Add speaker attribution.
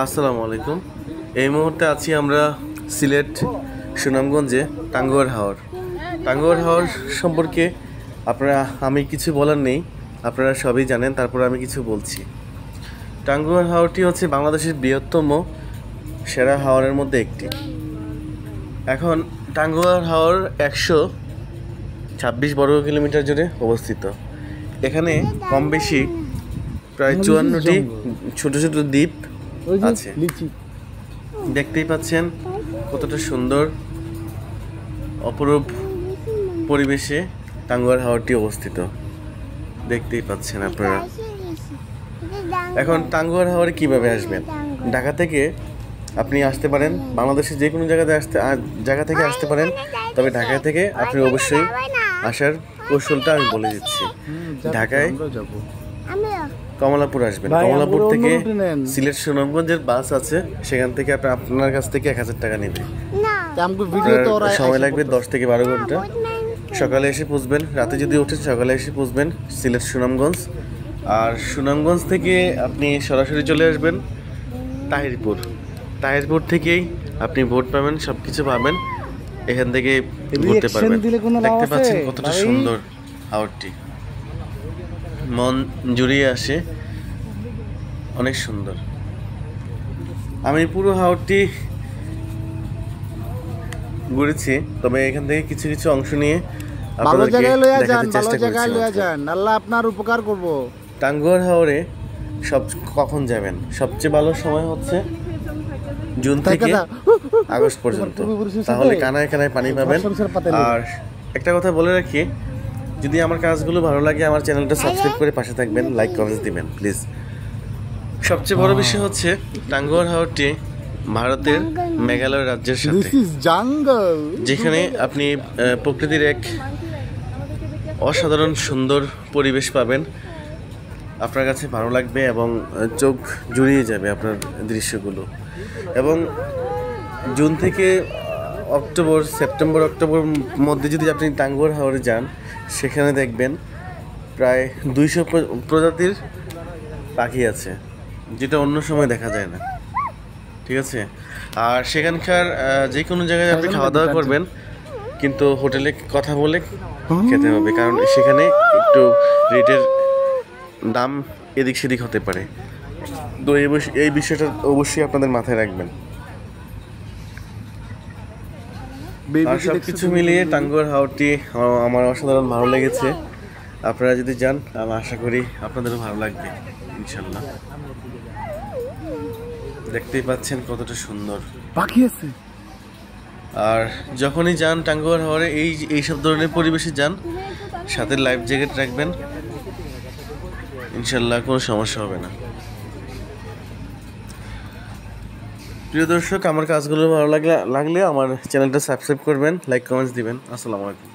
Speaker 1: আসসালামু আলাইকুম। এই মুহূর্তে আছি আমরা সিলেট সুনামগঞ্জে টাঙ্গুয়ার হাওর। টাঙ্গুয়ার হাওর সম্পর্কে আমি কিছু বলার নেই, আপনারা সবই জানেন, তারপর আমি কিছু বলছি। টাঙ্গুয়ার হাওরটি হচ্ছে বাংলাদেশের বৃহত্তম সেরা হাওরের মধ্যে একটি। এখন টাঙ্গুয়ার হাওর 126 বর্গ কিলোমিটার জুড়ে অবস্থিত। এখানে কম বেশি প্রায় 54টি ছোট ছোট দ্বীপ আছে। দেখতেই পাচ্ছেন কতটা সুন্দর অপরূপ পরিবেশে টাঙ্গুয়ার হাওরটি অবস্থিত, দেখতেই পাচ্ছেন আপনারা। এখন টাঙ্গুয়ার হাওরে কিভাবে আসবেন? ঢাকা থেকে আপনি আসতে পারেন, বাংলাদেশের যে কোনো জায়গা থেকে আসতে পারেন, তবে ঢাকা থেকে আপনি অবশ্যই আসার কৌশলটা আমি বলে দিচ্ছি। ঢাকায় কমলাপুর আসবেন, কমলাপুর থেকে সিলেট সুনামগঞ্জের বাস আছে, সেখান থেকে আপনার কাছ থেকে 1000 টাকা নেবে। সময় লাগবে 10 থেকে 12 ঘন্টা। সকালে এসে পৌঁছবেন, রাতে যদি ওঠেন সকালে এসে পৌঁছবেন সিলেট সুনামগঞ্জ। আর সুনামগঞ্জ থেকে আপনি সরাসরি চলে আসবেন তাহিরপুর থেকেই আপনি ভোট পাবেন, সব কিছু পাবেন, এখান থেকে ঘুরতে পারবেন। দেখতে পাচ্ছেন কতটা সুন্দর হাওরটি, মন জুড়িয়ে আসে, অনেক সুন্দর। আমি পুরো হাওরটি ঘুরেছি, তবে এখান থেকে কিছু কিছু অংশ নিয়ে
Speaker 2: আল্লাহ আপনার উপকার করব।
Speaker 1: টাঙ্গুয়ার হাওরে কখন যাবেন? সবচেয়ে ভালো সময় হচ্ছে জুন থেকে আগস্ট পর্যন্ত, তাহলে কানায় কানায় পানি পাবেন। আর একটা কথা বলে রাখি, যদি আমার কাজগুলো ভালো লাগে আমার চ্যানেলটা সাবস্ক্রাইব করে পাশে থাকবেন, লাইক কমেন্টস দিবেন প্লিজ। সবচেয়ে বড় বিষয় হচ্ছে টাঙ্গুয়ার হাওরটি ভারতের মেঘালয় রাজ্যের সাথে, যেখানে আপনি প্রকৃতির এক অসাধারণ সুন্দর পরিবেশ পাবেন, আপনার কাছে ভালো লাগবে এবং চোখ জুড়িয়ে যাবে আপনার দৃশ্যগুলো। এবং জুন থেকে সেপ্টেম্বর অক্টোবর মধ্যে যদি আপনি টাঙ্গুয়ার হাওরে যান, সেখানে দেখবেন প্রায় 200 প্রজাতির পাখি আছে, যেটা অন্য সময় দেখা যায় না, ঠিক আছে? আর সেখানকার যে কোনো জায়গায় আপনি খাওয়া দাওয়া করবেন, কিন্তু হোটেলে কথা বলে খেতে হবে, কারণ সেখানে একটু রেটের দাম এদিক সেদিক হতে পারে। তো এই বিষয়টা অবশ্যই আপনাদের মাথায় রাখবেন। আর সব কিছু মিলিয়ে টাঙ্গুয়ার হাওরটি আমার অসাধারণ ভালো লেগেছে। আপনারা যদি যান, আমি আশা করি আপনাদেরও ভালো লাগবে ইনশাল্লাহ। দেখতেই পাচ্ছেন কতটা সুন্দর
Speaker 2: পাখি আছে।
Speaker 1: আর যখনই যান টাঙ্গুয়ার হাওরে এইসব ধরনের পরিবেশে যান, সাথে লাইফ জ্যাকেট রাখবেন, ইনশাল্লাহ কোনো সমস্যা হবে না। প্রিয় দর্শক, আমার কাজগুলো ভালো লাগলে আমার চ্যানেলটা সাবস্ক্রাইব করবেন, লাইক কমেন্টস দিবেন। আসসালামু আলাইকুম।